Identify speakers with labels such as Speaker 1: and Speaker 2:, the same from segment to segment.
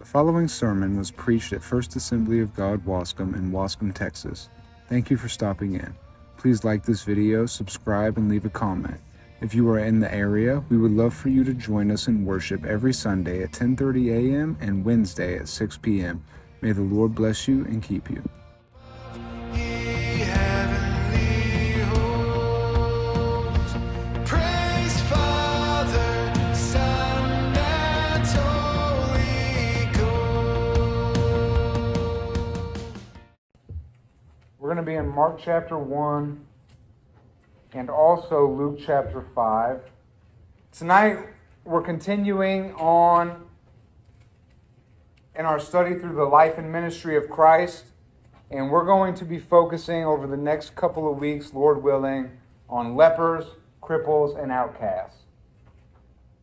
Speaker 1: The following sermon was preached at First Assembly of God Wascom in Wascom, Texas. Thank you for stopping in. Please like this video, subscribe, and leave a comment. If you are in the area, we would love for you to join us in worship every Sunday at 10:30 a.m. and Wednesday at 6 p.m. May the Lord bless you and keep you. We're going to be in Mark chapter 1 and also Luke chapter 5. Tonight, we're continuing on in our study through the life and ministry of Christ, and we're going to be focusing over the next couple of weeks, Lord willing, on lepers, cripples, and outcasts.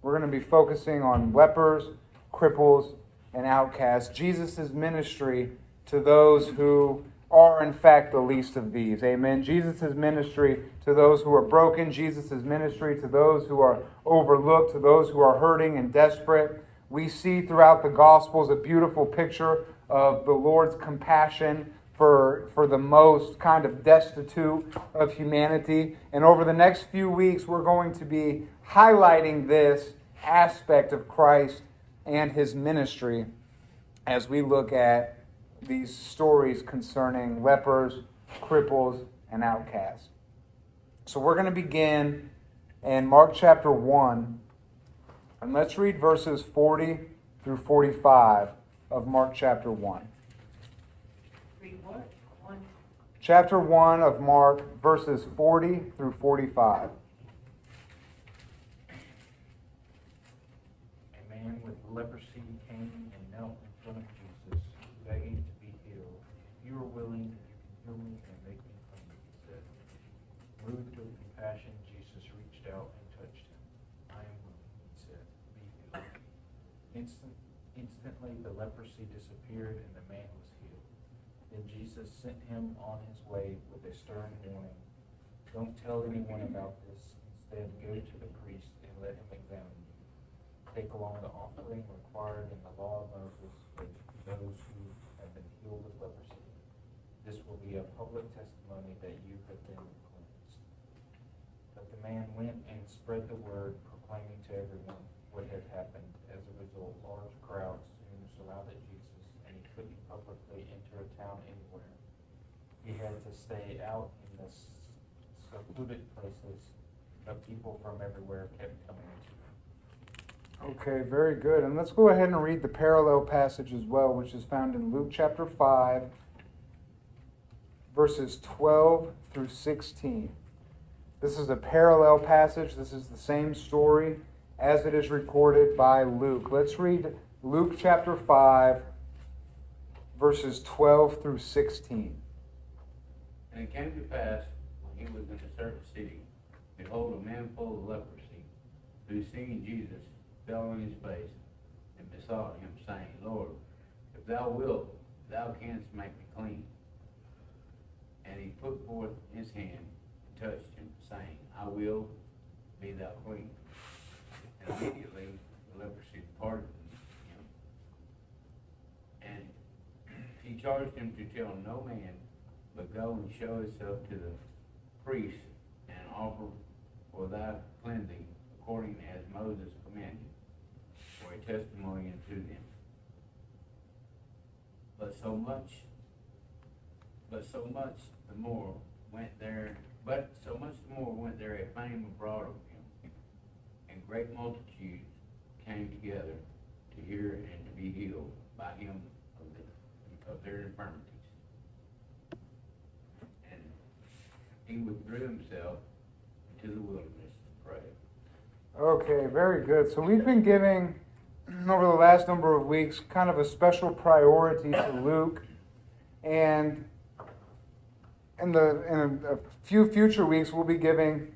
Speaker 1: We're going to be focusing on lepers, cripples, and outcasts, Jesus' ministry to those who are in fact the least of these. Amen. Jesus' ministry to those who are broken. Jesus' ministry to those who are overlooked, to those who are hurting and desperate. We see throughout the Gospels a beautiful picture of the Lord's compassion for the most kind of destitute of humanity. And over the next few weeks, we're going to be highlighting this aspect of Christ and his ministry as we look at these stories concerning lepers, cripples, and outcasts. So we're going to begin in Mark chapter 1, and let's read verses 40 through 45 of Mark chapter 1.
Speaker 2: Read what?
Speaker 1: Chapter 1 of Mark, verses 40 through 45.
Speaker 3: A man with leprosy came and knelt in front of Jesus, begging to be healed. If you are willing, you can heal me and make me clean, he said. Moved with compassion, Jesus reached out and touched him. I am willing, he said, be healed. Instantly the leprosy disappeared and the man was healed. Then Jesus sent him on his way with a stern warning. Don't tell anyone about this. Instead, go to the priest and let him examine you. Take along the offering required in the law of Moses for those who have been healed of leprosy. This will be a public testimony that you have been cleansed. But the man went and spread the word, proclaiming to everyone what had happened. As a result, large crowds soon surrounded Jesus, and he couldn't publicly enter a town anywhere. He had to stay out in the secluded places, but people from everywhere kept coming to him.
Speaker 1: Okay, very good. And let's go ahead and read the parallel passage as well, which is found in Luke chapter 5, verses 12 through 16. This is a parallel passage. This is the same story as it is recorded by Luke. Let's read Luke chapter 5, verses 12 through 16.
Speaker 4: And it came to pass, when he was in a certain city, behold, a man full of leprosy, who seeing Jesus, fell on his face, and besought him, saying, Lord, if thou wilt, thou canst make me clean. And he put forth his hand, and touched him, saying, I will, be thou clean. And immediately the leprosy departed from him. And he charged him to tell no man, but go and show himself to the priest, and offer for thy cleansing, according as Moses commanded, for a testimony unto them. But so much the more went there a fame abroad of him, and great multitudes came together to hear and to be healed by him of their infirmities. And he withdrew himself into the wilderness to pray.
Speaker 1: Okay, very good. So we've been giving, over the last number of weeks, kind of a special priority to Luke. And in a few future weeks, we'll be giving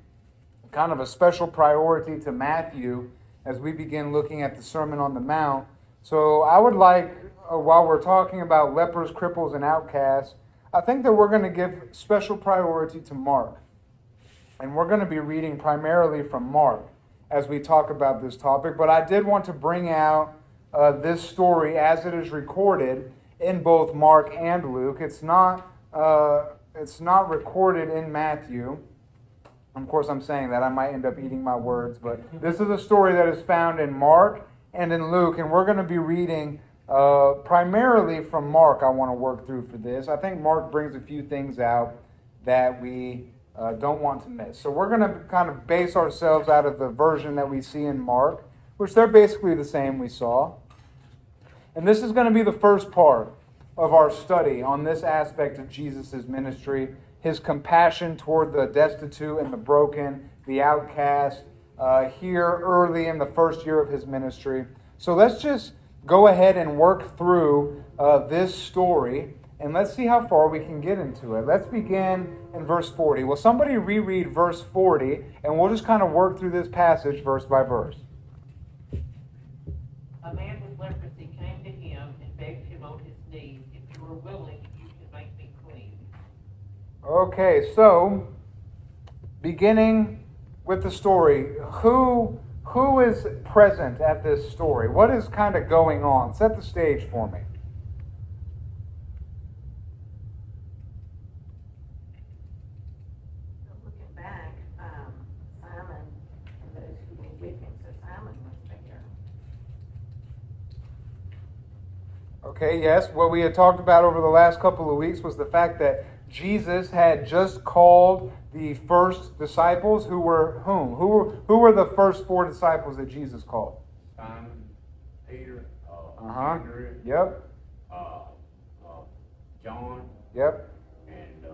Speaker 1: kind of a special priority to Matthew as we begin looking at the Sermon on the Mount. So I would like, while we're talking about lepers, cripples, and outcasts, I think that we're going to give special priority to Mark. And we're going to be reading primarily from Mark as we talk about this topic. But I did want to bring out this story as it is recorded in both Mark and Luke. It's not recorded in Matthew. Of course, I'm saying that. I might end up eating my words, but this is a story that is found in Mark and in Luke, and we're going to be reading primarily from Mark. I want to work through for this. I think Mark brings a few things out that we don't want to miss. So we're going to kind of base ourselves out of the version that we see in Mark, which they're basically the same we saw. And this is going to be the first part of our study on this aspect of Jesus' ministry, his compassion toward the destitute and the broken, the outcast, here early in the first year of his ministry. So let's just go ahead and work through this story, and let's see how far we can get into it. Let's begin in verse 40. Will somebody reread verse 40, and we'll just kind of work through this passage verse by verse.
Speaker 2: A man with leprosy came to him and begged him on his knees, "If you are willing, you can make me clean."
Speaker 1: Okay, so beginning with the story, who is present at this story? What is kind of going on? Set the stage for me.
Speaker 5: Looking back, Simon and those who were with him, so Simon was there.
Speaker 1: Okay, yes, what we had talked about over the last couple of weeks was the fact that Jesus had just called the first disciples, who were whom? Who were the first 4 disciples that Jesus called?
Speaker 4: Simon, Peter,
Speaker 1: Andrew. Yep.
Speaker 4: John,
Speaker 1: Yep.
Speaker 4: and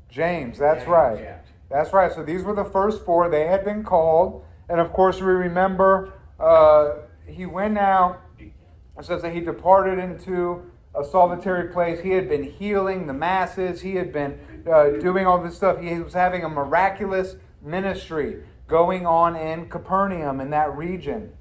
Speaker 1: James, that's
Speaker 4: James,
Speaker 1: right.
Speaker 4: yeah.
Speaker 1: That's right. So these were the first 4. They had been called. And of course, we remember he went out. It says that he departed into a solitary place. He had been healing the masses. He had been doing all this stuff. He was having a miraculous ministry going on in Capernaum, in that region.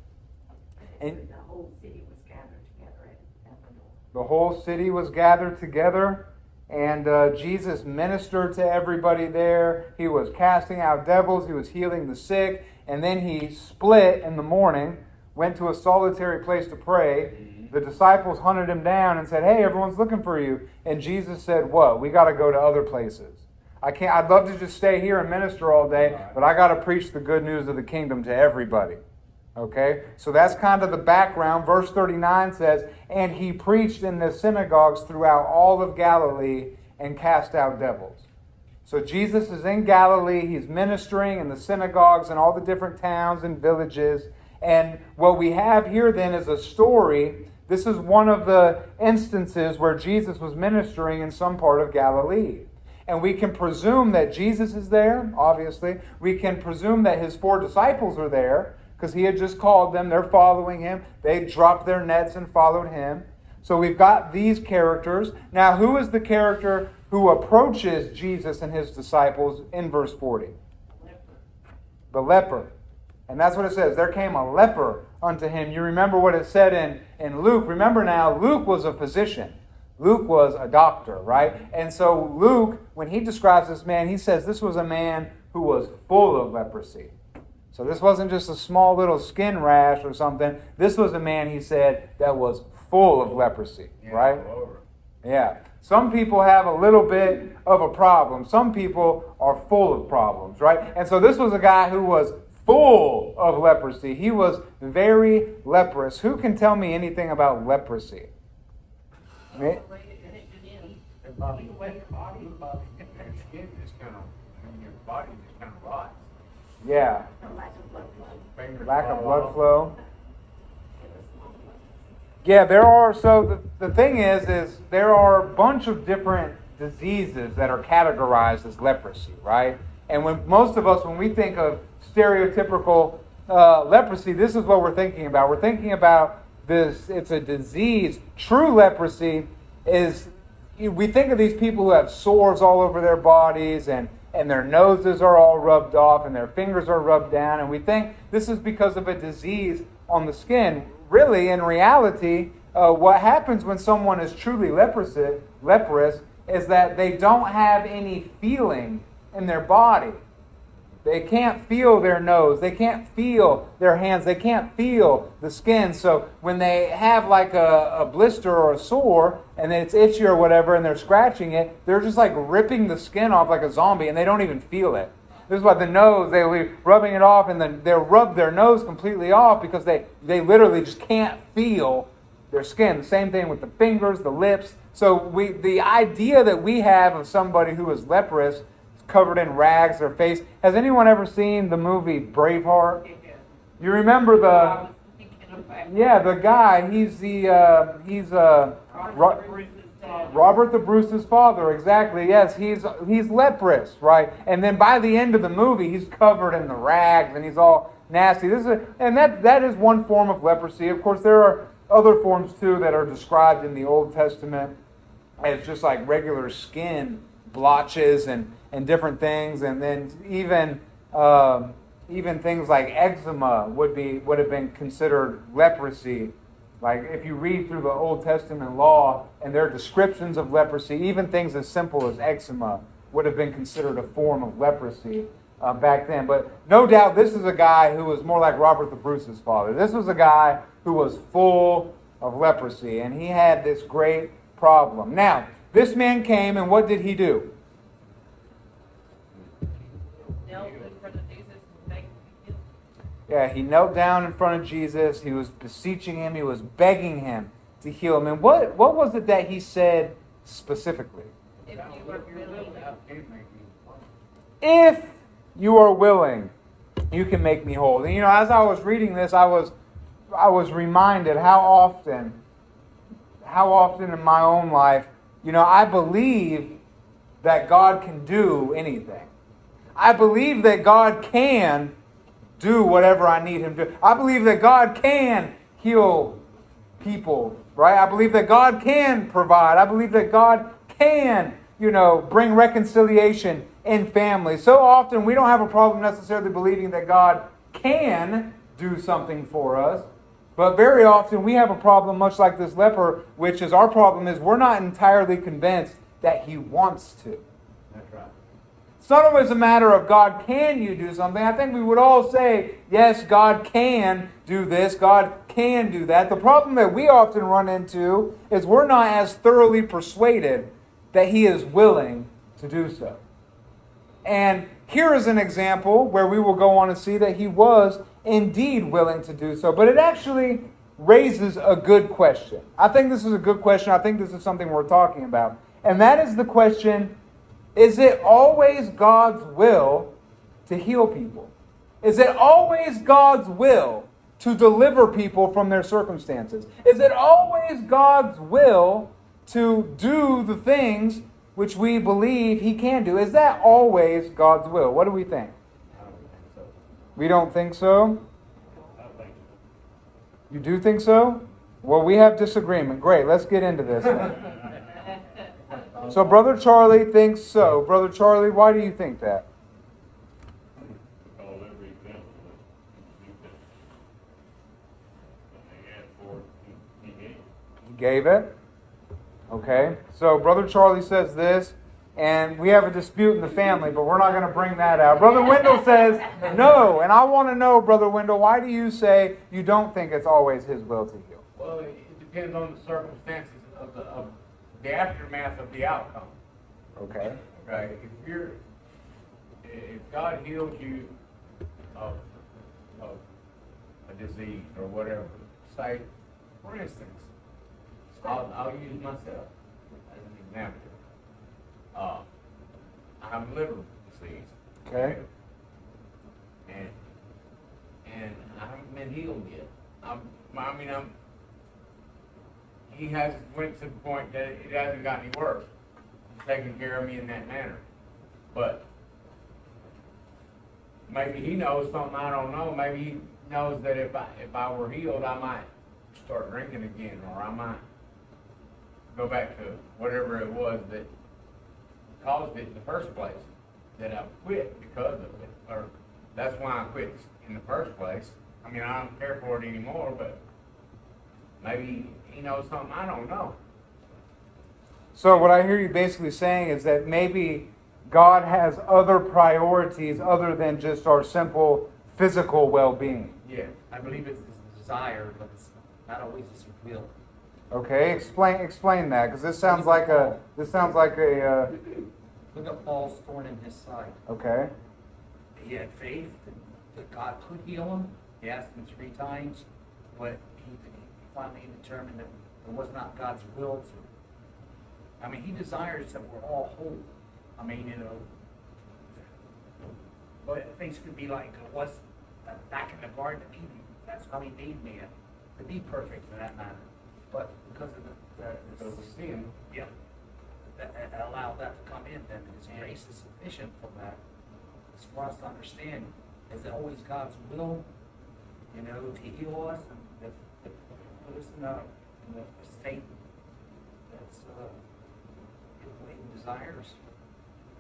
Speaker 1: And
Speaker 5: The whole city was gathered together at the door.
Speaker 1: the whole city was gathered together, and Jesus ministered to everybody there. He was casting out devils. He was healing the sick. And then he split in the morning, went to a solitary place to pray. The disciples hunted him down and said, "Hey, everyone's looking for you." And Jesus said, "What? We got to go to other places. I'd love to just stay here and minister all day, but I got to preach the good news of the kingdom to everybody." Okay? So that's kind of the background. Verse 39 says, "And he preached in the synagogues throughout all of Galilee and cast out devils." So Jesus is in Galilee. He's ministering in the synagogues and all the different towns and villages. And what we have here then is a story. This is one of the instances where Jesus was ministering in some part of Galilee. And we can presume that Jesus is there, obviously. We can presume that his 4 disciples are there because he had just called them. They're following him. They dropped their nets and followed him. So we've got these characters. Now, who is the character who approaches Jesus and his disciples in verse 40? The leper. And that's what it says. There came a leper unto him. You remember what it said in Luke. Remember now, Luke was a physician. Luke was a doctor, right? And so Luke, when he describes this man, he says this was a man who was full of leprosy. So this wasn't just a small little skin rash or something. This was a man, he said, that was full of leprosy, right? Yeah. Some people have a little bit of a problem. Some people are full of problems, right? And so this was a guy who was full of leprosy. He was very leprous. Who can tell me anything about leprosy?
Speaker 4: Your body, your skin just kind of, your body just kind of rots.
Speaker 1: Yeah.
Speaker 5: Lack of blood flow.
Speaker 4: Fingers
Speaker 1: Lack of
Speaker 4: fall
Speaker 1: blood
Speaker 4: off.
Speaker 1: flow. Yeah, there are. So the thing is there are a bunch of different diseases that are categorized as leprosy, right? And when most of us, when we think of stereotypical leprosy, this is what we're thinking about. We're thinking about this. It's a disease. True leprosy is, we think of these people who have sores all over their bodies and their noses are all rubbed off and their fingers are rubbed down. And we think this is because of a disease on the skin. Really, in reality, what happens when someone is truly leprous is that they don't have any feeling in their body. They can't feel their nose. They can't feel their hands. They can't feel the skin. So when they have like a blister or a sore and it's itchy or whatever and they're scratching it, they're just like ripping the skin off like a zombie and they don't even feel it. This is why the nose, they'll be rubbing it off and then they'll rub their nose completely off because they literally just can't feel their skin. The same thing with the fingers, the lips. So the idea that we have of somebody who is leprous, covered in rags, their face. Has anyone ever seen the movie Braveheart? You remember the guy. He's Robert the Bruce's father. Exactly. Yes, he's leprous, right? And then by the end of the movie, he's covered in the rags and he's all nasty. That is one form of leprosy. Of course, there are other forms too that are described in the Old Testament as just like regular skin blotches and different things, and then even things like eczema would have been considered leprosy. Like if you read through the Old Testament law and their descriptions of leprosy, even things as simple as eczema would have been considered a form of leprosy back then. But no doubt this is a guy who was more like Robert the Bruce's father. This was a guy who was full of leprosy, and he had this great problem. Now, this man came, and what did he do? Yeah, he knelt down in front of Jesus. He was beseeching him. He was begging him to heal him. And what was it that he said specifically?
Speaker 2: If you were willing.
Speaker 1: If you are willing, you can make me whole. And as I was reading this, I was reminded how often in my own life, I believe that God can do anything. I believe that God can do whatever I need him to do. I believe that God can heal people, right? I believe that God can provide. I believe that God can, bring reconciliation in families. So often we don't have a problem necessarily believing that God can do something for us. But very often we have a problem much like this leper, which is our problem is we're not entirely convinced that he wants to.
Speaker 4: That's right.
Speaker 1: It's not always a matter of God, can you do something? I think we would all say, yes, God can do this, God can do that. The problem that we often run into is we're not as thoroughly persuaded that he is willing to do so. And here is an example where we will go on to see that he was indeed willing to do so. But it actually raises a good question. I think this is a good question. I think this is something we're talking about. And that is the question, is it always God's will to heal people? Is it always God's will to deliver people from their circumstances? Is it always God's will to do the things which we believe he can do? Is that always God's will? What do we think?
Speaker 4: I don't think so.
Speaker 1: We don't think so?
Speaker 4: I think
Speaker 1: You do think so? Well, we have disagreement. Great, let's get into this then. So Brother Charlie thinks so. Brother Charlie, why do you think that?
Speaker 6: Because every example that you can ask for, he gave.
Speaker 1: He gave it. Okay. So Brother Charlie says this, and we have a dispute in the family, but we're not going to bring that out. Brother Wendell says no, and I want to know, Brother Wendell, why do you say you don't think it's always his will to heal?
Speaker 4: Well, it depends on the circumstances of the aftermath of the outcome.
Speaker 1: Okay.
Speaker 4: Okay, if God heals you of a disease or whatever, say, for instance, I'll use myself as an example. I have liver disease.
Speaker 1: Okay.
Speaker 4: And I haven't been healed yet. He has went to the point that it hasn't got any worse. He's taking care of me in that manner. But maybe he knows something I don't know. Maybe he knows that if I were healed, I might start drinking again, or I might go back to whatever it was that caused it in the first place. That I quit because of it, or that's why I quit in the first place. I mean, I don't care for it anymore, but maybe he knows something I don't know.
Speaker 1: So what I hear you basically saying is that maybe God has other priorities other than just our simple physical well-being.
Speaker 7: Yeah, I believe it's his desire, but it's not always his will.
Speaker 1: Okay, explain that, because this sounds like a
Speaker 7: Look at Paul's thorn in his side.
Speaker 1: okay.
Speaker 7: He had faith that God could heal him. He asked him 3 times, but he finally determined that it was not God's will to. I mean, he desires that we're all whole. I mean, but things could be like it was back in the Garden of Eden. That's how he made man, to be perfect for that matter. But because of the sin, yeah, that allowed that to come in, then his grace is sufficient for that. It's for us to understand, is it always God's will, to heal us and to put us in a state that's the way he desires?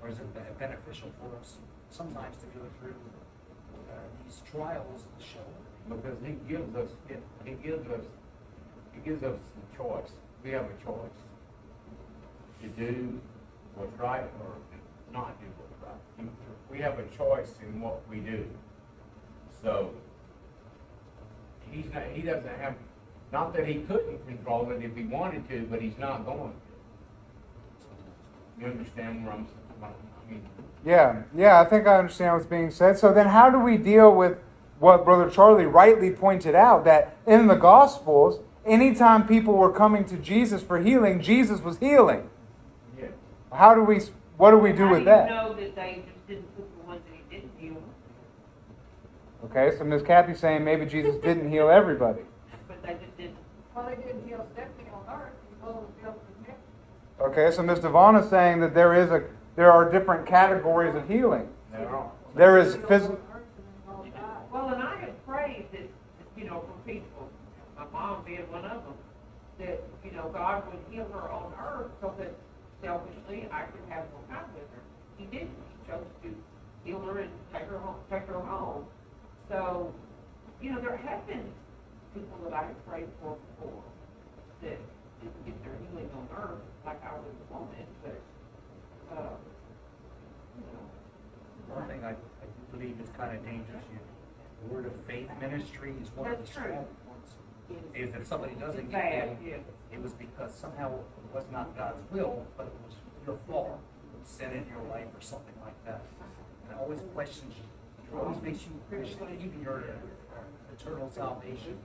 Speaker 7: Or is it beneficial for us sometimes to go through these trials to show?
Speaker 4: Because he gives us the choice. We have a choice to do what's right or not do what's right. We have a choice in what we do. So he doesn't have, not that he couldn't control it if he wanted to, but he's not going to. You understand where I mean?
Speaker 1: Yeah, I think I understand what's being said. So then how do we deal with what Brother Charlie rightly pointed out, that in the Gospels, anytime people were coming to Jesus for healing, Jesus was healing?
Speaker 4: Yeah.
Speaker 1: What do we do with that?
Speaker 2: How do you know that they just didn't put the ones that he didn't heal?
Speaker 1: Okay, so Ms. Kathy's saying maybe Jesus didn't heal everybody.
Speaker 2: But they just didn't.
Speaker 5: Well, they didn't heal Stephanie on earth, he will heal the next.
Speaker 1: Okay, so Ms. Devon is saying that there are different categories of healing.
Speaker 4: They're wrong.
Speaker 1: There is physical.
Speaker 2: Well, and I have prayed that, for people, my mom being one of them, that, God would heal her on earth so that selfishly I could have more time with her. He didn't. He chose to heal her and take her home. So, there have been people that I have prayed for before that didn't get their healing on earth like I would have wanted, but,
Speaker 7: One thing I do believe is kind of dangerous. The word of faith ministry is one of the
Speaker 2: That's true.
Speaker 7: strong points. Is if somebody doesn't
Speaker 2: It's
Speaker 7: get
Speaker 2: bad,
Speaker 7: healed,
Speaker 2: yes.
Speaker 7: it was because somehow it was not God's will, but it was your fault, sin in your life or something like that. And it always questions you. It always makes you question even your eternal salvation.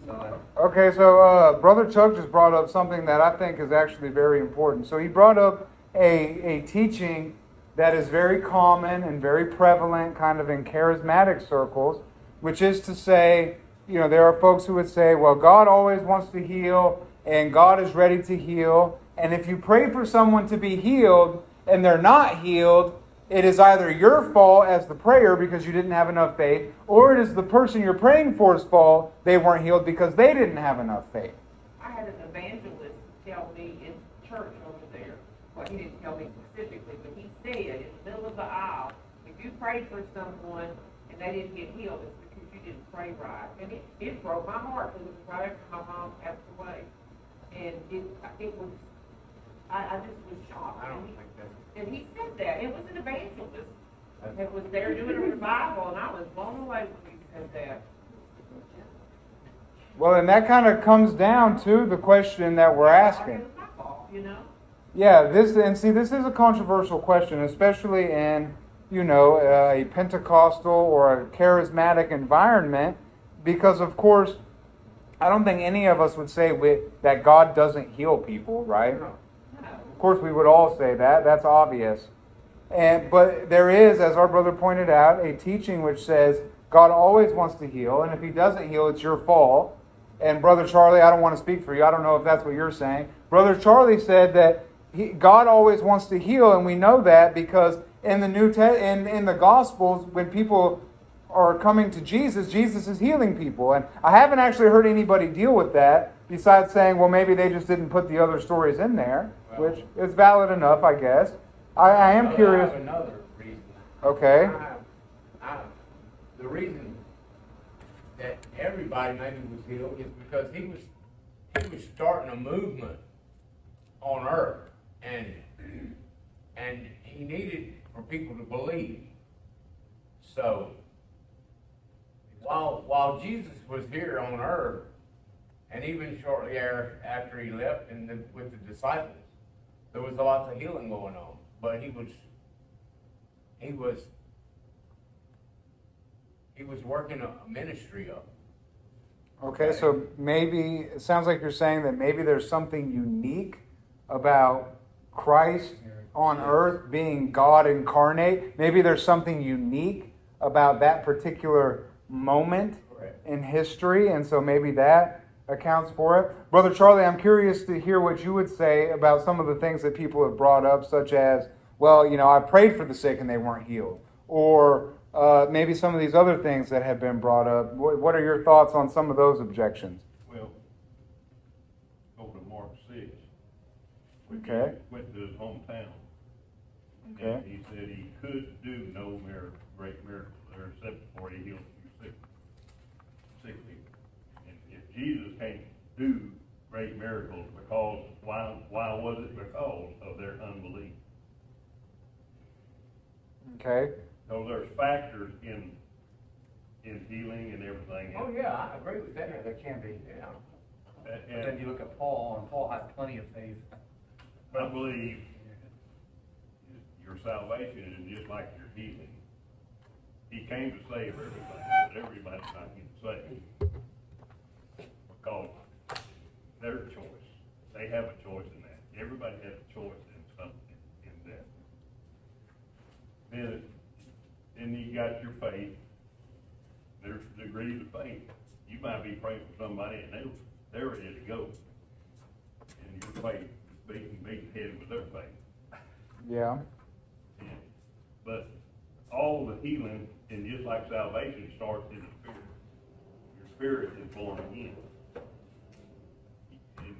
Speaker 7: So,
Speaker 1: Okay, so Brother Chuck just brought up something that I think is actually very important. So he brought up a teaching that is very common and very prevalent kind of in charismatic circles, which is to say, there are folks who would say, well, God always wants to heal and God is ready to heal. And if you pray for someone to be healed and they're not healed, it is either your fault as the prayer because you didn't have enough faith, or it is the person you're praying for's fault they weren't healed because they didn't have enough faith.
Speaker 2: I had an evangelist tell me in church over there, well, he didn't tell me specifically, but he said in the middle of the aisle, if you prayed for someone and they didn't get healed, it's because you didn't pray right. And it broke my heart because it was right after my mom passed away. And it was, I just was shocked.
Speaker 4: I don't think that's.
Speaker 2: And he said that. It was an evangelist that was there doing a revival, and I was blown away when he said that.
Speaker 1: Well, and that kind of comes down to the question that we're asking.
Speaker 2: It was my fault,
Speaker 1: Yeah, this is a controversial question, especially in, a Pentecostal or a charismatic environment, because of course, I don't think any of us would say that God doesn't heal people, right? Of course, we would all say that. That's obvious. But there is, as our brother pointed out, a teaching which says God always wants to heal, and if he doesn't heal, it's your fault. And Brother Charlie, I don't want to speak for you. I don't know if that's what you're saying. Brother Charlie said that God always wants to heal, and we know that because in the in the Gospels, when people are coming to Jesus, Jesus is healing people. And I haven't actually heard anybody deal with that besides saying, well, maybe they just didn't put the other stories in there, which is valid enough, I guess. I am curious.
Speaker 4: I have another reason.
Speaker 1: Okay.
Speaker 4: The reason that everybody maybe was healed is because he was starting a movement on earth, and And he needed for people to believe. So, while Jesus was here on earth, and even shortly after he left with the disciples, there was a lot of healing going on. But he was working a ministry up.
Speaker 1: Okay, so maybe it sounds like you're saying that maybe there's something unique about Christ on earth being God incarnate. Maybe there's something unique about that particular moment in history, and so maybe that accounts for it. Brother Charlie, I'm curious to hear what you would say about some of the things that people have brought up, such as, well, I prayed for the sick and they weren't healed, or maybe some of these other things that have been brought up. What are your thoughts on some of those objections?
Speaker 6: Well, over to Mark 6.
Speaker 1: Okay.
Speaker 6: He went to his hometown.
Speaker 1: Okay.
Speaker 6: And he said he could do no great miracle there except for he healed a few sick people. And if Jesus can't do great miracles, because why was it? Because of their unbelief.
Speaker 1: Okay.
Speaker 6: So there's factors in healing and everything.
Speaker 4: Oh yeah, I agree with that.
Speaker 7: Yeah, there can be.
Speaker 4: Yeah.
Speaker 7: But then you look at Paul, and Paul had plenty of faith.
Speaker 6: I believe your salvation is just like your healing. He came to save everybody, but everybody's not getting saved. Because their choice. They have a choice in that. Everybody has a choice in something in that. Then you got your faith. There's degrees of faith. You might be praying for somebody and they're ready to go. And your faith is beating head with their faith.
Speaker 1: Yeah.
Speaker 6: But all the healing, and just like salvation, starts in the spirit. Your spirit is born again. And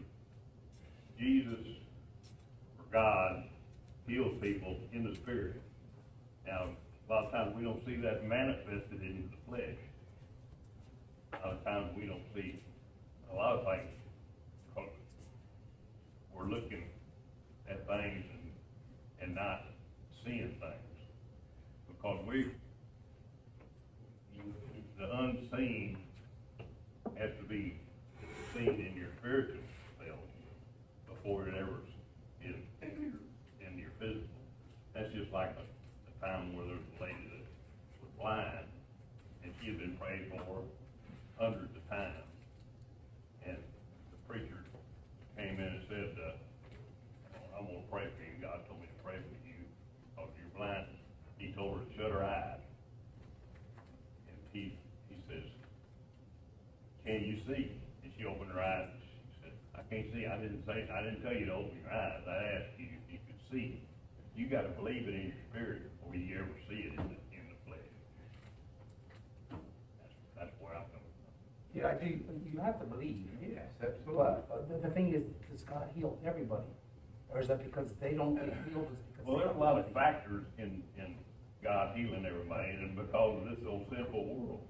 Speaker 6: Jesus, or God, heals people in the spirit. Now, a lot of times we don't see that manifested in the flesh. A lot of times we don't see a lot of things because we're looking at things and not seeing things. Because the unseen has to be seen in your spiritual self before it ever is in your physical. That's just like a time where there was a lady that was blind and she had been prayed for hundreds of times. And the preacher came in and said, I'm going to pray for you. God told me to pray for you because you're blind. He told her to shut her eyes. And he says, can you see? And she opened her eyes and she said, I can't see. I didn't tell you to open your eyes. I asked you if you could see. You got to believe it in your spirit before you ever see it in the flesh. That's where I'm coming from.
Speaker 7: Yeah, I do. You have to believe.
Speaker 4: Yes, absolutely.
Speaker 7: But the thing is, does God heal everybody? Or is that because they don't get healed?
Speaker 6: Well, there's a lot of factors in God healing everybody, and because of this old sinful world.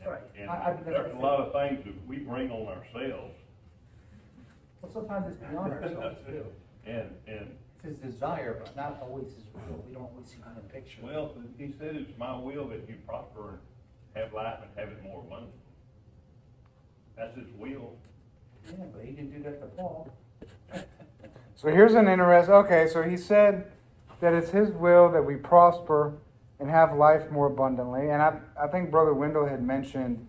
Speaker 7: Right.
Speaker 6: And there's a lot of things that we bring on ourselves.
Speaker 7: Well, sometimes it's beyond ourselves too.
Speaker 6: And
Speaker 7: It's his desire, but not always his will. We don't always see the picture.
Speaker 6: well, he said it's my will that you prosper and have life and have it more abundantly. That's his will.
Speaker 7: Yeah, but he didn't do that to Paul.
Speaker 1: So here's an interesting, okay, so he said that it's his will that we prosper and have life more abundantly. And I think Brother Wendell had mentioned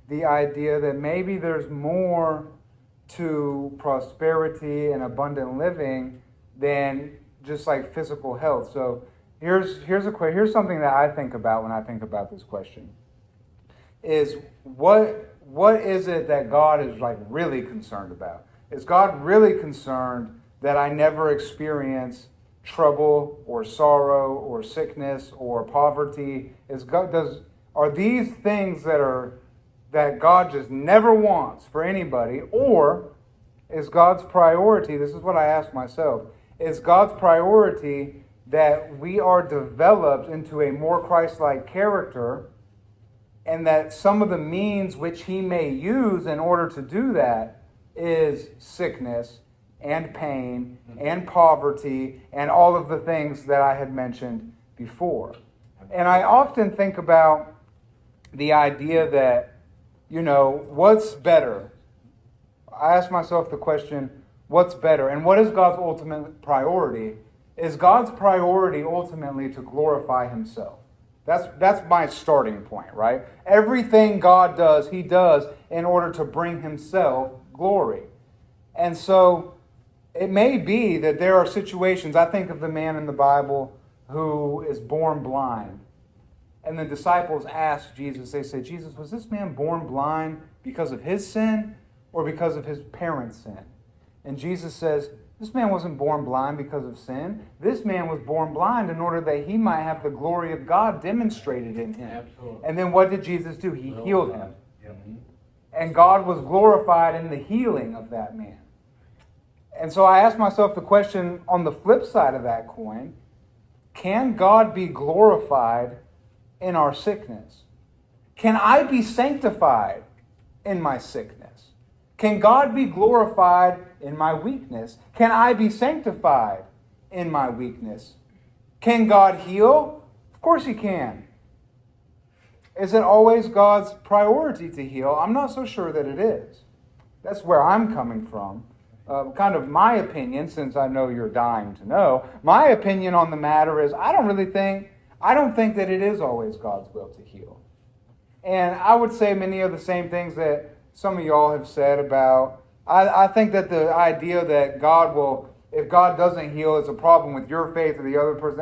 Speaker 1: the idea that maybe there's more to prosperity and abundant living than just like physical health. So here's something that I think about when I think about this question. Is what is it that God is like really concerned about? Is God really concerned that I never experience trouble or sorrow or sickness or poverty? Are these things that God just never wants for anybody, or is God's priority, this is what I ask myself, is God's priority that we are developed into a more Christ-like character, and that some of the means which he may use in order to do that is sickness and pain and poverty and all of the things that I had mentioned before. And I often think about the idea that, what's better? I ask myself the question, what's better? And what is God's ultimate priority? Is God's priority ultimately to glorify himself? That's my starting point, right? Everything God does, he does in order to bring himself glory. And so it may be that there are situations, I think of the man in the Bible who is born blind. And the disciples ask Jesus, they say, Jesus, was this man born blind because of his sin or because of his parents' sin? And Jesus says, this man wasn't born blind because of sin. This man was born blind in order that he might have the glory of God demonstrated in him.
Speaker 4: Absolutely.
Speaker 1: And then what did Jesus do? He healed him. And God was glorified in the healing of that man. And so I ask myself the question on the flip side of that coin, can God be glorified in our sickness? Can I be sanctified in my sickness? Can God be glorified in my weakness? Can I be sanctified in my weakness? Can God heal? Of course he can. Is it always God's priority to heal? I'm not so sure that it is. That's where I'm coming from. Kind of my opinion, since I know you're dying to know, my opinion on the matter is I don't think that it is always God's will to heal. And I would say many of the same things that some of y'all have said about, I think that the idea that if God doesn't heal, it's a problem with your faith or the other person.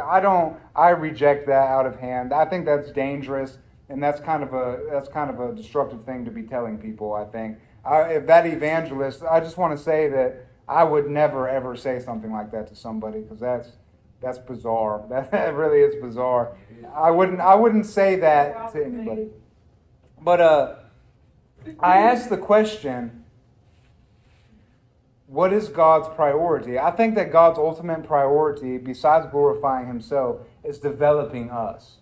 Speaker 1: I reject that out of hand. I think that's dangerous, and that's kind of a destructive thing to be telling people, I think. If that evangelist, I just want to say that I would never ever say something like that to somebody, because that's bizarre. That really is bizarre. I wouldn't say that to anybody. But I asked the question, what is God's priority? I think that God's ultimate priority, besides glorifying himself, is developing us.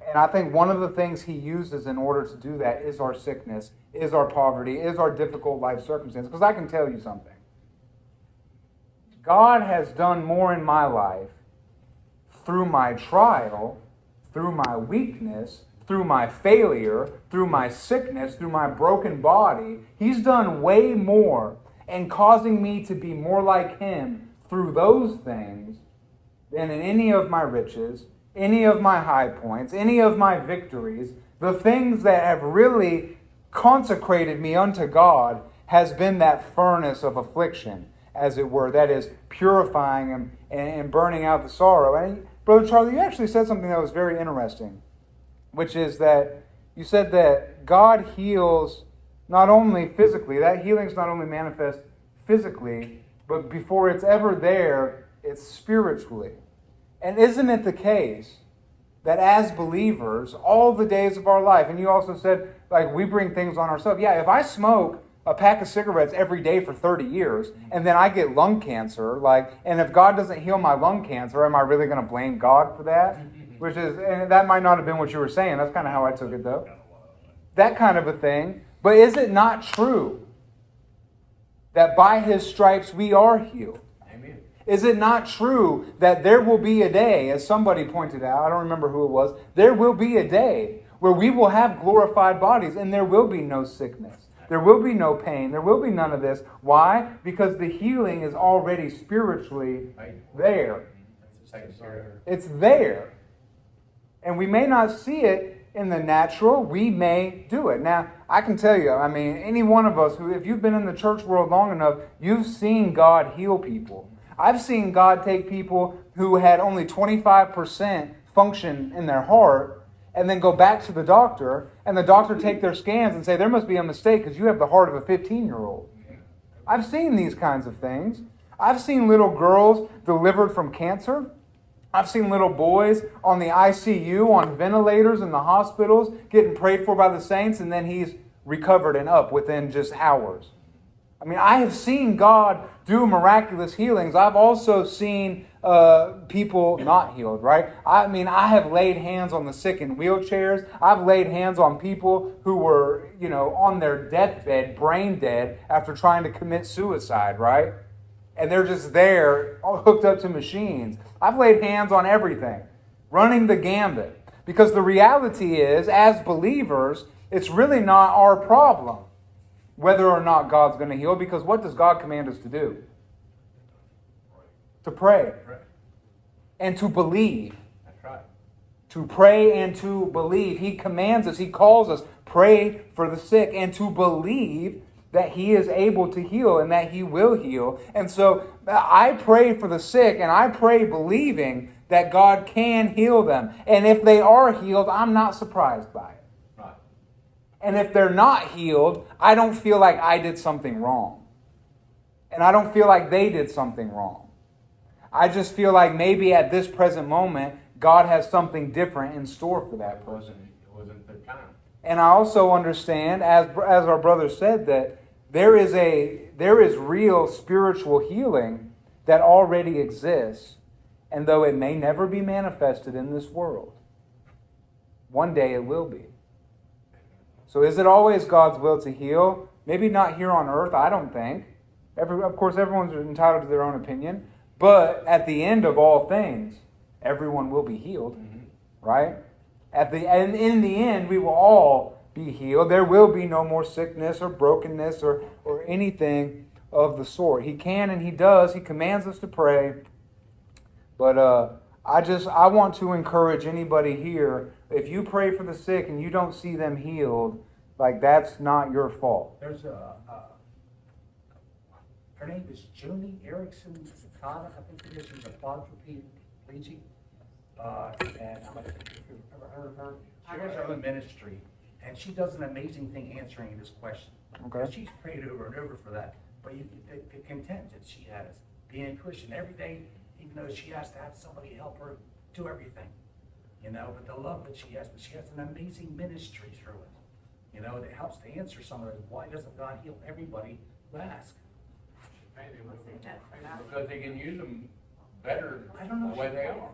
Speaker 1: And I think one of the things he uses in order to do that is our sickness, is our poverty, is our difficult life circumstances. Because I can tell you something. God has done more in my life through my trial, through my weakness, through my failure, through my sickness, through my broken body. He's done way more and causing me to be more like him through those things than in any of my riches, any of my high points, any of my victories. The things that have really consecrated me unto God has been that furnace of affliction, as it were, that is purifying him and burning out the sorrow. And Brother Charlie, you actually said something that was very interesting, which is that you said that God heals not only physically, that healing is not only manifest physically, but before it's ever there, it's spiritually. And isn't it the case that as believers, all the days of our life, and you also said, we bring things on ourselves. Yeah, if I smoke a pack of cigarettes every day for 30 years, and then I get lung cancer, and if God doesn't heal my lung cancer, am I really going to blame God for that? And that might not have been what you were saying. That's kind of how I took it, though. That kind of a thing. But is it not true that by his stripes we are healed?
Speaker 4: Amen.
Speaker 1: Is it not true that there will be a day, as somebody pointed out, I don't remember who it was, there will be a day where we will have glorified bodies and there will be no sickness. There will be no pain. There will be none of this. Why? Because the healing is already spiritually there. It's there. And we may not see it in the natural, we may do it. Now, I can tell you, any one of us who, if you've been in the church world long enough, you've seen God heal people. I've seen God take people who had only 25% function in their heart and then go back to the doctor, and the doctor take their scans and say, there must be a mistake because you have the heart of a 15-year-old. I've seen these kinds of things. I've seen little girls delivered from cancer. I've seen little boys on the ICU, on ventilators in the hospitals, getting prayed for by the saints, and then he's recovered and up within just hours. I have seen God do miraculous healings. I've also seen people not healed, right? I have laid hands on the sick in wheelchairs. I've laid hands on people who were, on their deathbed, brain dead, after trying to commit suicide, right? and they're just there, all hooked up to machines. I've laid hands on everything, running the gambit. Because the reality is, as believers, it's really not our problem whether or not God's going to heal, because what does God command us to do? To pray. And to believe.
Speaker 4: That's right.
Speaker 1: To pray and to believe. He commands us, He calls us, pray for the sick, and to believe that He is able to heal and that He will heal. And so I pray for the sick, and I pray believing that God can heal them. And if they are healed, I'm not surprised by it.
Speaker 4: Right.
Speaker 1: And if they're not healed, I don't feel like I did something wrong. And I don't feel like they did something wrong. I just feel like maybe at this present moment, God has something different in store for that person.
Speaker 4: It wasn't the time.
Speaker 1: And I also understand, as our brother said, that there is real spiritual healing that already exists. And though it may never be manifested in this world, one day it will be. So is it always God's will to heal? Maybe not here on earth, I don't think. Of course, everyone's entitled to their own opinion. But at the end of all things, everyone will be healed, right? And in the end, we will all be healed. There will be no more sickness or brokenness or anything of the sort. He can and He does. He commands us to pray. But I want to encourage anybody here, if you pray for the sick and you don't see them healed, like that's not your fault.
Speaker 7: There's her name is Joni Erickson Takata, I think it is. She's a quadriplegic. And I don't know if you've ever heard of her. She has her own ministry, and she does an amazing thing answering this question.
Speaker 1: Okay.
Speaker 7: She's prayed over and over for that. But the content that she has, being a Christian every day, even though she has to have somebody help her do everything, but the love that she has an amazing ministry through it, that helps to answer some of those. Why doesn't God heal everybody who asks?
Speaker 4: Because they can use them better
Speaker 7: I don't know
Speaker 4: the way they are.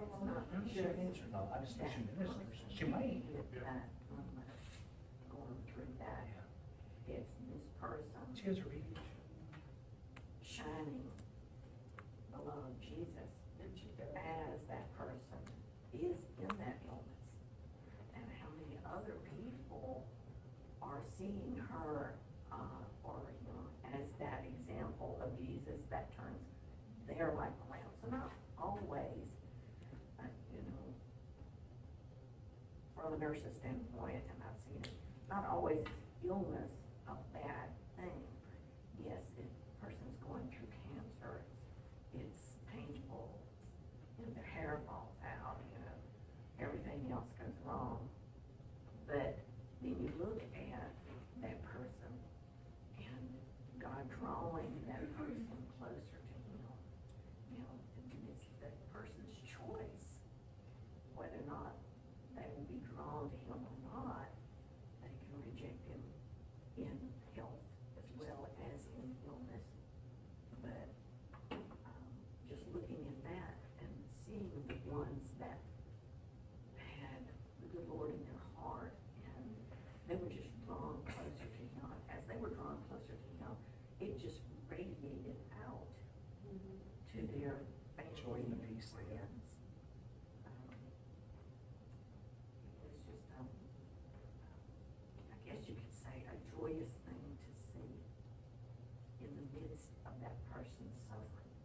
Speaker 7: She should answer no. I just know she ministers. She might.
Speaker 5: Going through that, it's this person
Speaker 7: She has her age.
Speaker 5: shining the love of Jesus as that person is in that illness. And how many other people are seeing her as that example of Jesus that turns their life around. So not always, from a nurse's standpoint, and I've seen it, not always is illness a bad thing. Yes, if a person's going through cancer, it's painful, their hair falls out, everything else goes wrong. But then you look at that person and God drawing that person closer to Him. It's that person's choice whether or not they will be drawn to Him or not. They can reject Him in health as well as in illness. But just looking at that and seeing the ones that had the good Lord in their heart and they were just drawn closer to Him. As they were drawn closer to Him, it just radiated out to their
Speaker 7: Joy and
Speaker 5: family and
Speaker 7: peace, yeah.
Speaker 5: friends. It was just, I guess you could say, a joyous thing to see in the midst of that person's suffering.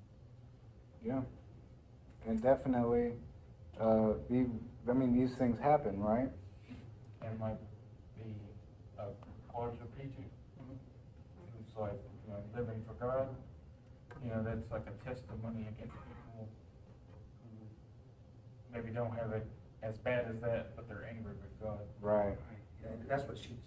Speaker 1: Yeah. And definitely, these things happen, right?
Speaker 3: And might be a quadriplegic who's like, living for God. That's like a testimony against people who maybe don't have it as bad as that, but they're angry with God.
Speaker 1: Right.
Speaker 7: Yeah, that's what she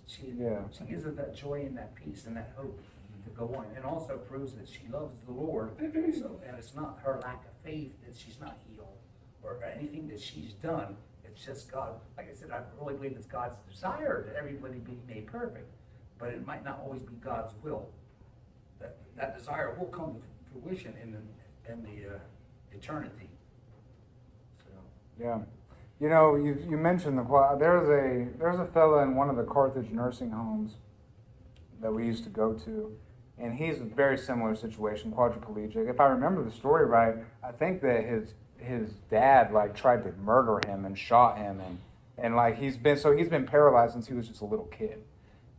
Speaker 7: gives her that joy and that peace and that hope to go on, and also proves that she loves the Lord. So, and it's not her lack of faith that she's not healed or anything that she's done. It's just God. Like I said, I really believe it's God's desire that everybody be made perfect, but it might not always be God's will. That desire will come to fruition in the eternity. So.
Speaker 1: Yeah. You mentioned there's a fella in one of the Carthage nursing homes that we used to go to, And he's a very similar situation, quadriplegic. If I remember the story right, I think that his dad like tried to murder him and shot him, and like he's been paralyzed since he was just a little kid,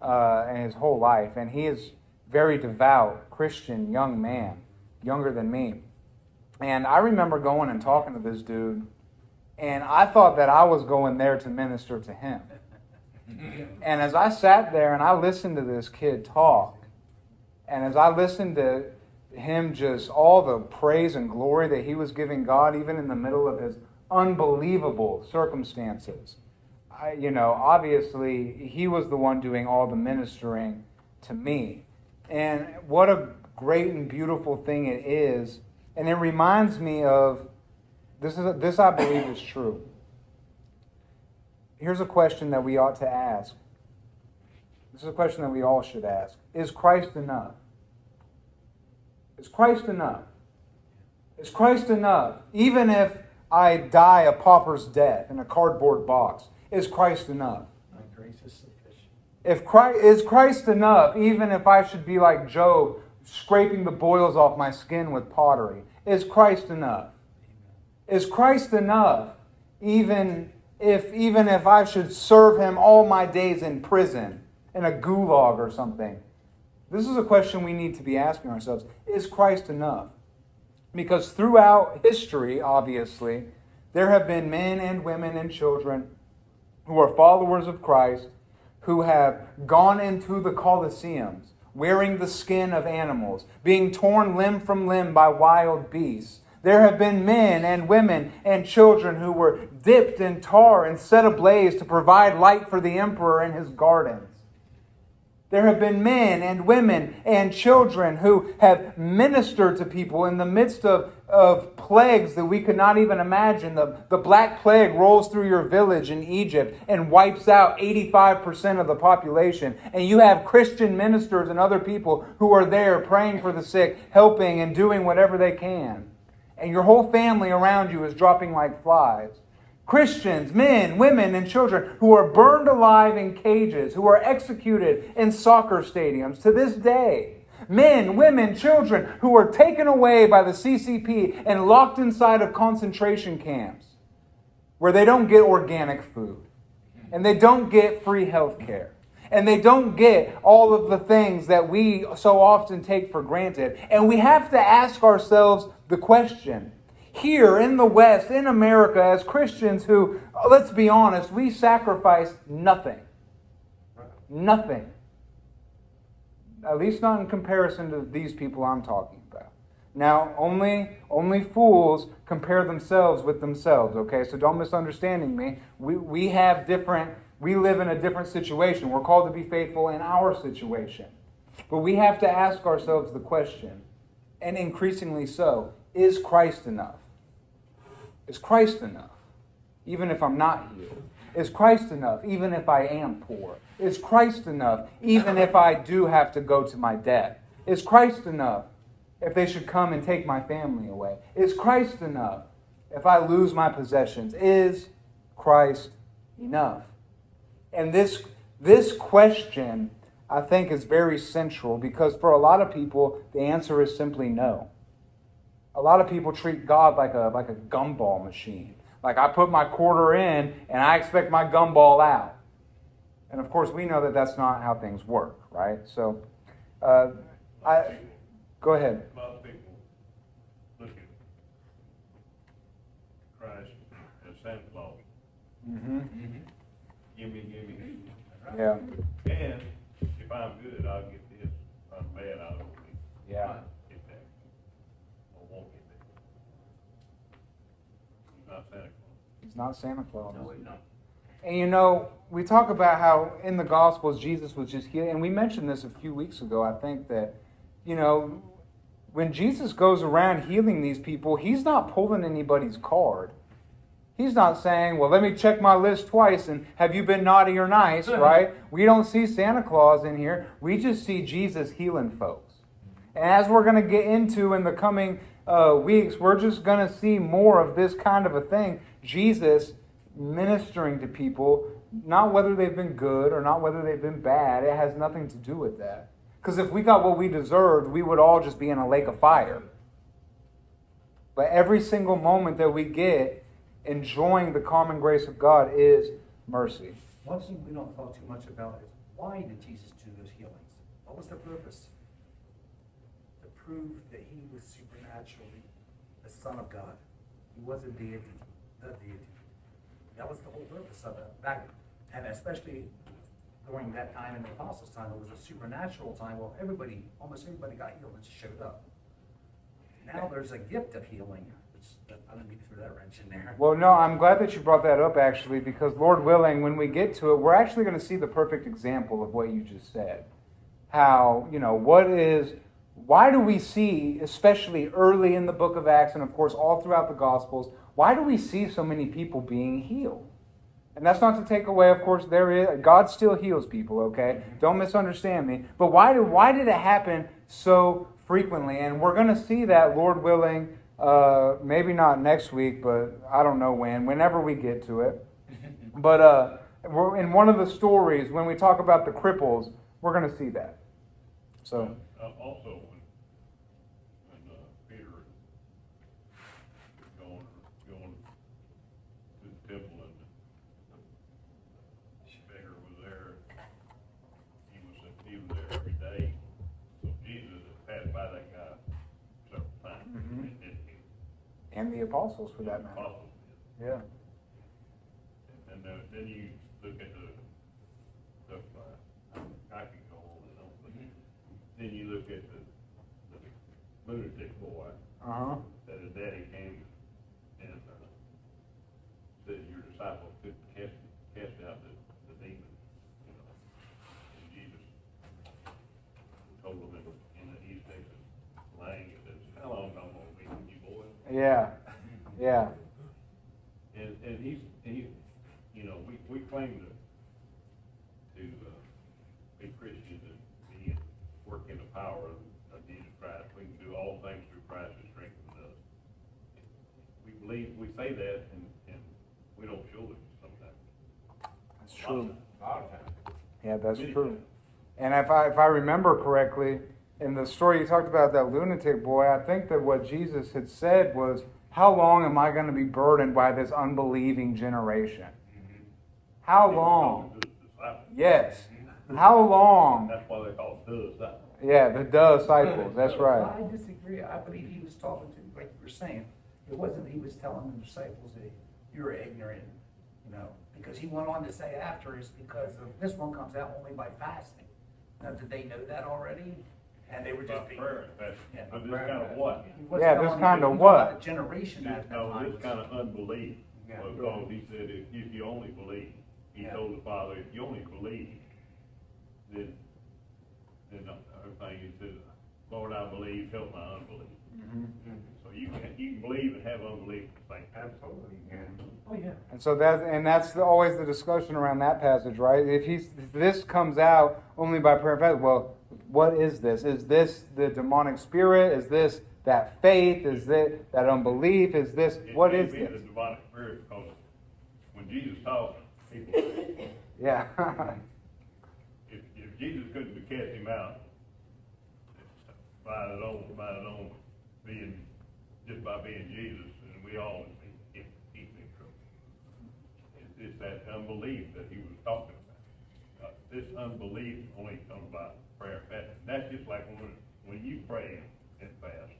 Speaker 1: and his whole life. And he is very devout Christian young man, younger than me. And I remember going and talking to this dude, and I thought that I was going there to minister to him. And as I sat there and I listened to this kid talk, and as I listened to him just all the praise and glory that he was giving God, even in the middle of his unbelievable circumstances, obviously he was the one doing all the ministering to me. And what a great and beautiful thing it is. And it reminds me of, this I believe is true. Here's a question that we ought to ask. This is a question that we all should ask. Is Christ enough? Is Christ enough? Is Christ enough? Even if I die a pauper's death in a cardboard box, is Christ enough?
Speaker 3: My grace is sufficient.
Speaker 1: Is Christ enough, even if I should be like Job, scraping the boils off my skin with pottery? Is Christ enough? Is Christ enough, even if I should serve him all my days in prison, in a gulag or something? This is a question we need to be asking ourselves. Is Christ enough? Because throughout history, obviously, there have been men and women and children who are followers of Christ who have gone into the Colosseums, wearing the skin of animals, being torn limb from limb by wild beasts. There have been men and women and children who were dipped in tar and set ablaze to provide light for the emperor in his gardens. There have been men and women and children who have ministered to people in the midst of plagues that we could not even imagine. The Black Plague rolls through your village in Egypt and wipes out 85% of the population. And you have Christian ministers and other people who are there praying for the sick, helping and doing whatever they can. And your whole family around you is dropping like flies. Christians, men, women, and children who are burned alive in cages, who are executed in soccer stadiums to this day. Men, women, children who are taken away by the CCP and locked inside of concentration camps where they don't get organic food and they don't get free health care and they don't get all of the things that we so often take for granted. And we have to ask ourselves the question, here in the West, in America, as Christians who, let's be honest, we sacrifice nothing. Nothing. At least not in comparison to these people I'm talking about. Now, only fools compare themselves with themselves, okay? So don't misunderstand me. We live in a different situation. We're called to be faithful in our situation. But we have to ask ourselves the question, and increasingly so, is Christ enough? Is Christ enough, even if I'm not healed? Is Christ enough, even if I am poor? Is Christ enough, even if I do have to go to my death? Is Christ enough if they should come and take my family away? Is Christ enough if I lose my possessions? Is Christ enough? And this question, I think, is very central because for a lot of people, the answer is simply no. A lot of people treat God like a gumball machine. Like I put my quarter in and I expect my gumball out. And of course we know that that's not how things work, right? So, go ahead.
Speaker 6: A lot of people look at Christ as Santa Claus.
Speaker 1: Mm-hmm.
Speaker 6: Gimme.
Speaker 1: Yeah.
Speaker 6: And if I'm good, I'll get this. If I'm bad, I don't
Speaker 1: Yeah.
Speaker 6: get that. Or won't get that. He's not Santa Claus.
Speaker 1: He's not Santa Claus.
Speaker 4: No, he's not.
Speaker 1: And we talk about how in the Gospels Jesus was just healing. And we mentioned this a few weeks ago. I think that, when Jesus goes around healing these people, he's not pulling anybody's card. He's not saying, well, let me check my list twice and have you been naughty or nice, right? We don't see Santa Claus in here. We just see Jesus healing folks. And as we're going to get into in the coming weeks, we're just going to see more of this kind of a thing. Jesus ministering to people, not whether they've been good or not whether they've been bad. It has nothing to do with that. Because if we got what we deserved, we would all just be in a lake of fire. But every single moment that we get enjoying the common grace of God is mercy.
Speaker 7: One thing we don't talk too much about is why did Jesus do those healings? What was the purpose? To prove that he was supernaturally the Son of God. He was a deity, the deity. That was the whole purpose of it. And especially during that time in the Apostles' time, it was a supernatural time. Well, almost everybody got healed and showed up. Now there's a gift of healing. I didn't mean to throw that wrench in there.
Speaker 1: Well, no, I'm glad that you brought that up, actually, because Lord willing, when we get to it, we're actually going to see the perfect example of what you just said. How, why do we see, especially early in the book of Acts, and of course all throughout the Gospels, why do we see so many people being healed? And that's not to take away, of course, God still heals people, okay? Don't misunderstand me. But why did it happen so frequently? And we're going to see that, Lord willing, maybe not next week, but I don't know whenever we get to it. But we're in one of the stories, when we talk about the cripples, we're going to see that. So
Speaker 6: Also, when Peter was going to the temple and the beggar was there, he was there every day. So Jesus had passed by that guy several times.
Speaker 1: Mhm. And the apostles, for that matter.
Speaker 6: Apostles did.
Speaker 1: Yeah.
Speaker 6: And then you look at the stuff, I can go on and on, but then you look at the lunatic boy,
Speaker 1: Uh-huh.
Speaker 6: that his daddy came and said your disciples could cast out the demon, And Jesus told him in the East Texas language, how long I'm gonna be with you boys?
Speaker 1: Yeah. Yeah.
Speaker 6: And he's we claim to be Christians and work in the power of Jesus Christ. We can do all things through Christ who strengthens us. We say that and we don't show it sometimes.
Speaker 1: That's true.
Speaker 4: A lot of times.
Speaker 1: Yeah, that's true. And if I remember correctly, in the story you talked about that lunatic boy, I think that what Jesus had said was, how long am I going to be burdened by this unbelieving generation? How long? Yes. How long?
Speaker 6: That's why they call it the disciples.
Speaker 1: Yeah, the disciples. That's right.
Speaker 7: I disagree. I believe he was talking to, like you were saying, it wasn't he was telling the disciples that you're ignorant, because he went on to say after is because this one comes out only by fasting. Now, did they know that already? And they were just
Speaker 6: By prayer and fasting.
Speaker 7: Yeah.
Speaker 6: But this kind of what?
Speaker 7: He was
Speaker 1: Yeah,
Speaker 7: telling
Speaker 1: this
Speaker 7: them
Speaker 1: kind of
Speaker 7: he was
Speaker 1: what?
Speaker 7: about a generation at that time.
Speaker 6: This kind of unbelief.
Speaker 4: Yeah.
Speaker 6: Because he said, if you only believe, he
Speaker 7: Yeah.
Speaker 6: told the Father, if you only believe, then everything he said, Lord, I believe, help my unbelief. So you can believe and have unbelief at the same time.
Speaker 4: Absolutely, yeah.
Speaker 7: Oh, yeah.
Speaker 1: And so that's always the discussion around that passage, right? If this comes out only by prayer and fasting, well, what is this? Is this the demonic spirit? Is this that faith? Is it that unbelief? Is this what is
Speaker 6: It can't
Speaker 1: this?
Speaker 6: be the demonic spirit because when Jesus talks, people.
Speaker 1: Yeah.
Speaker 6: If Jesus couldn't be cast him out by his own being, just by being Jesus, and we all would be in trouble. It's that unbelief that he was talking about. This unbelief only comes by prayer and fasting. That's just like when you pray and fast,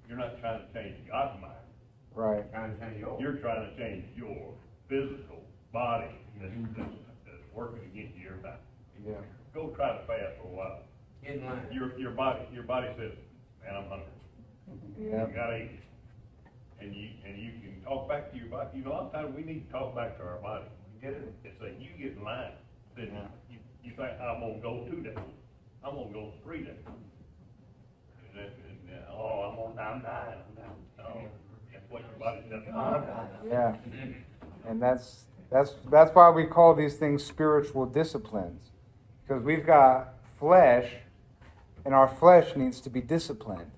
Speaker 6: you're not trying to change God's mind.
Speaker 1: Right.
Speaker 4: Trying to change yours.
Speaker 6: You're trying to change your physical body that's working against you every time.
Speaker 1: Yeah.
Speaker 6: Go try to fast for a while.
Speaker 4: Get in line.
Speaker 6: Your body says, man, I'm hungry.
Speaker 1: Yeah.
Speaker 6: You gotta eat. And you can talk back to your body. A lot of times we need to talk back to our body.
Speaker 4: We did it.
Speaker 6: And say, you get in line. Then you think, I'm gonna go 2 days. I'm gonna go 3 days. I'm dying. No, that's what your body says.
Speaker 1: Yeah. And that's why we call these things spiritual disciplines. Because we've got flesh, and our flesh needs to be disciplined.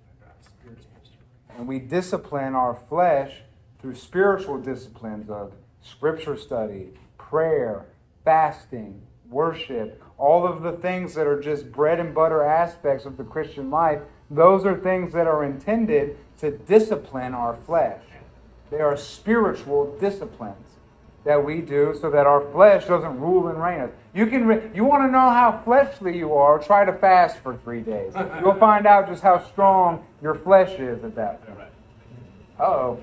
Speaker 1: And we discipline our flesh through spiritual disciplines of scripture study, prayer, fasting, worship, all of the things that are just bread and butter aspects of the Christian life, those are things that are intended to discipline our flesh. They are spiritual disciplines that we do so that our flesh doesn't rule and reign us. You want to know how fleshly you are, try to fast for 3 days. You'll find out just how strong your flesh is at that point. Uh-oh.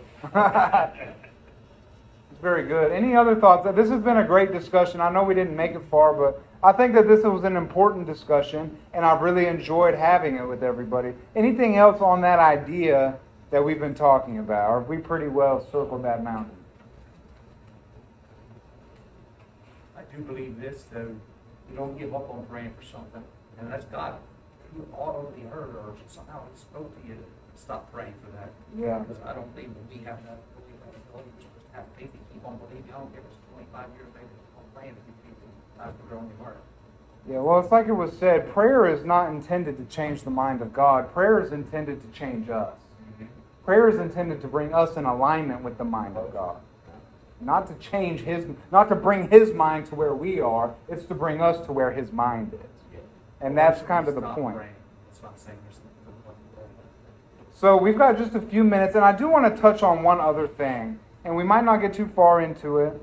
Speaker 1: It's very good. Any other thoughts? This has been a great discussion. I know we didn't make it far, but I think that this was an important discussion, and I've really enjoyed having it with everybody. Anything else on that idea that we've been talking about? Or have we pretty well circled that mountain?
Speaker 7: I do believe this, though. You don't give up on praying for something. And that's God who audibly heard or somehow he spoke to you to stop praying for that.
Speaker 1: Yeah.
Speaker 7: Because I don't believe that we have that ability. We're supposed to have faith and keep on believing. I don't give us 25 years later, keep on praying if you have to grow in your heart.
Speaker 1: Yeah, well, it's like it was said, prayer is not intended to change the mind of God. Prayer is intended to change us. Prayer is intended to bring us in alignment with the mind of God. Not to change not to bring His mind to where we are. It's to bring us to where His mind is. And that's kind of the point. So we've got just a few minutes, and I do want to touch on one other thing. And we might not get too far into it.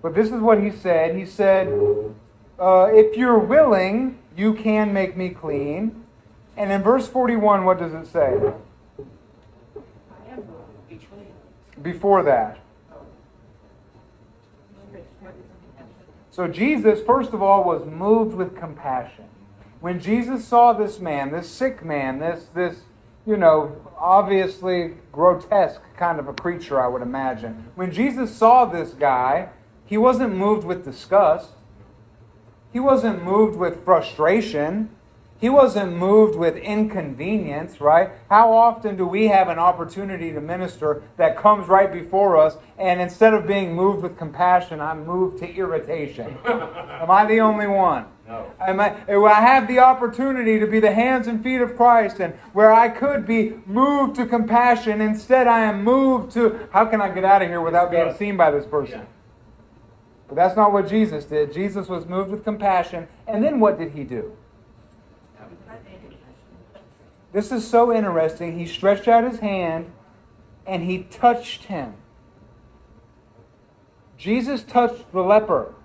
Speaker 1: But this is what he said. He said, if you're willing, you can make me clean. And in verse 41, what does it say? Before that. So Jesus, first of all, was moved with compassion. When Jesus saw this man, this sick man, this obviously grotesque kind of a creature, I would imagine. When Jesus saw this guy, he wasn't moved with disgust. He wasn't moved with frustration. He wasn't moved with inconvenience, right? How often do we have an opportunity to minister that comes right before us, and instead of being moved with compassion, I'm moved to irritation? Am I the only one?
Speaker 4: No.
Speaker 1: I have the opportunity to be the hands and feet of Christ, and where I could be moved to compassion, instead I am moved to, how can I get out of here without being seen by this person?
Speaker 4: Yeah.
Speaker 1: But that's not what Jesus did. Jesus was moved with compassion, and then what did he do? This is so interesting. He stretched out his hand and he touched him. Jesus touched the leper.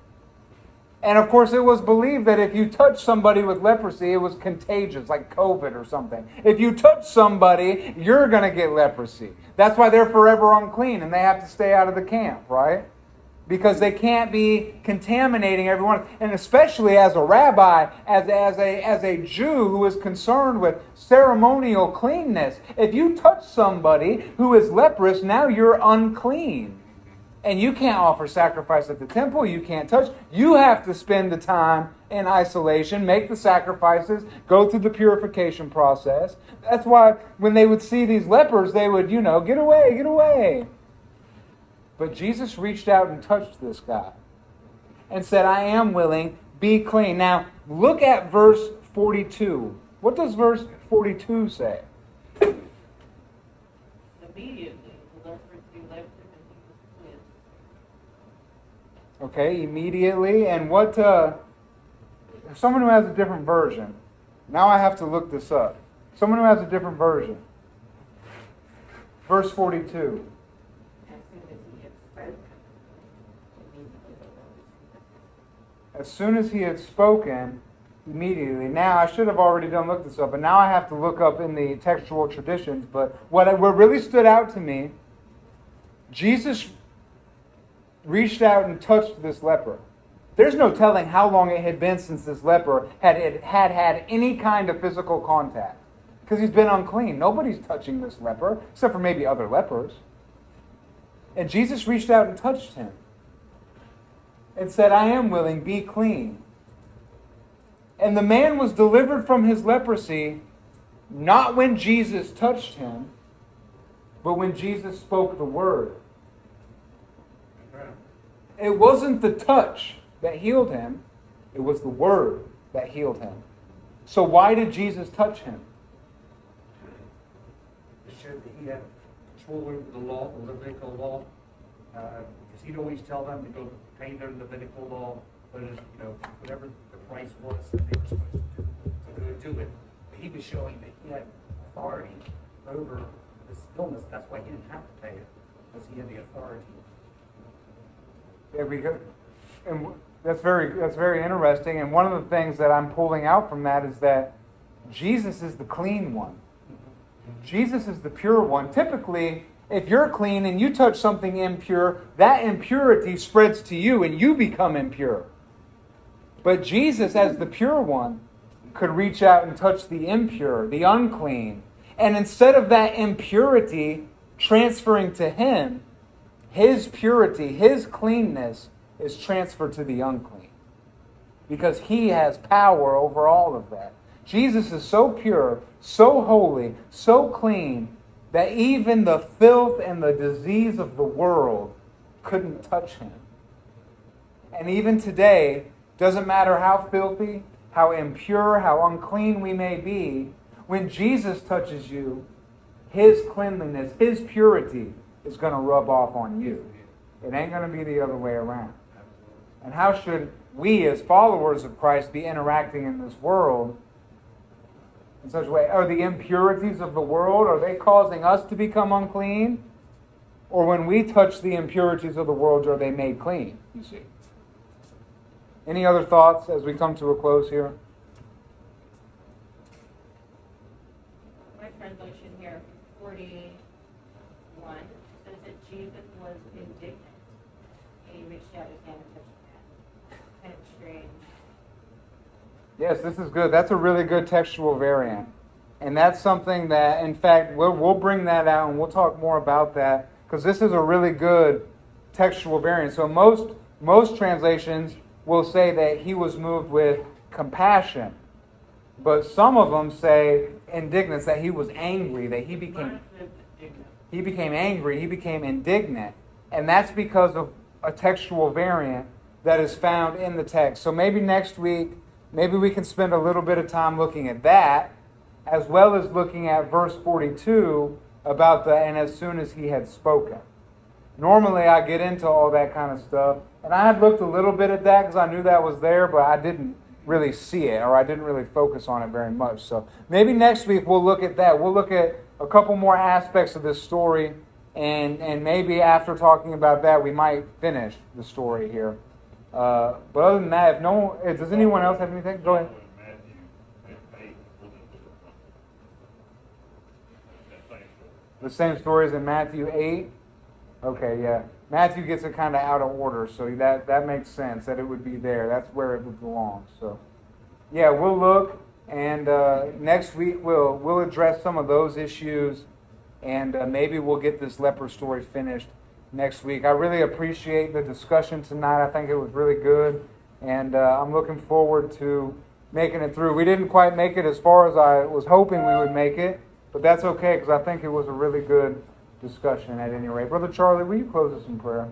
Speaker 1: And of course, it was believed that if you touch somebody with leprosy, it was contagious, like COVID or something. If you touch somebody, you're going to get leprosy. That's why they're forever unclean and they have to stay out of the camp, right? Because they can't be contaminating everyone. And especially as a rabbi, as a Jew who is concerned with ceremonial cleanness, if you touch somebody who is leprous, now you're unclean. And you can't offer sacrifice at the temple. You can't touch. You have to spend the time in isolation, make the sacrifices, go through the purification process. That's why when they would see these lepers, they would, get away, get away. But Jesus reached out and touched this guy and said, I am willing, be clean. Now, look at verse 42. What does verse 42 say?
Speaker 2: Immediately, the leprosy left him and he was cleansed.
Speaker 1: Okay, immediately. And what, someone who has a different version. Now I have to look this up. Someone who has a different version. Verse 42. As soon as he had spoken, immediately. Now, I should have already looked this up, but now I have to look up in the textual traditions. But what really stood out to me, Jesus reached out and touched this leper. There's no telling how long it had been since this leper had any kind of physical contact. Because he's been unclean. Nobody's touching this leper, except for maybe other lepers. And Jesus reached out and touched him. And said, I am willing, be clean. And the man was delivered from his leprosy, not when Jesus touched him, but when Jesus spoke the word. It wasn't the touch that healed him, it was the word that healed him. So why did Jesus touch him?
Speaker 7: It showed that he had control over the law, the Levitical law. Because he'd always tell them to go pay their Levitical law but whatever the price was that they were supposed to go do it. But he was showing that he had authority over this illness. That's why he didn't have to pay it, because he had the authority.
Speaker 1: Yeah, because, and that's very interesting. And one of the things that I'm pulling out from that is that Jesus is the clean one. Jesus is the pure one. Typically, if you're clean and you touch something impure, that impurity spreads to you and you become impure. But Jesus, as the pure one, could reach out and touch the impure, the unclean. And instead of that impurity transferring to him, his purity, his cleanness is transferred to the unclean. Because he has power over all of that. Jesus is so pure, so holy, so clean, that even the filth and the disease of the world couldn't touch him. And even today, doesn't matter how filthy, how impure, how unclean we may be, when Jesus touches you, his cleanliness, his purity is going to rub off on you. It ain't going to be the other way around. And how should we, as followers of Christ, be interacting in this world in such a way? Are the impurities of the world, are they causing us to become unclean? Or when we touch the impurities of the world, are they made clean? You see. Any other thoughts as we come to a close here?
Speaker 8: My translation here, 41, says that Jesus was indignant. And he reached out his hand and touched the man. Kind of strange.
Speaker 1: Yes, this is good. That's a really good textual variant. And that's something that, in fact, we'll bring that out and we'll talk more about that, because this is a really good textual variant. So most translations will say that he was moved with compassion. But some of them say indignance, that he was angry, that he became angry, he became indignant. And that's because of a textual variant that is found in the text. So maybe next week, maybe we can spend a little bit of time looking at that, as well as looking at verse 42 about and as soon as he had spoken. Normally I get into all that kind of stuff, and I had looked a little bit at that because I knew that was there, but I didn't really see it, or I didn't really focus on it very much. So maybe next week we'll look at that. We'll look at a couple more aspects of this story, and maybe after talking about that, we might finish the story here. But other than that, does anyone else have anything? Go ahead. The same story as in Matthew 8? Okay, yeah. Matthew gets it kind of out of order, so that makes sense, that it would be there. That's where it would belong. So, yeah, we'll look, and next week we'll address some of those issues, and maybe we'll get this leper story finished next week. I really appreciate the discussion tonight. I think it was really good, and I'm looking forward to making it through. We didn't quite make it as far as I was hoping we would make it, but that's okay, because I think it was a really good discussion at any rate. Brother Charlie, will you close us in prayer?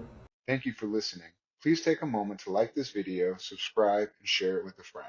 Speaker 9: Thank you for listening. Please take a moment to like this video, subscribe, and share it with a friend.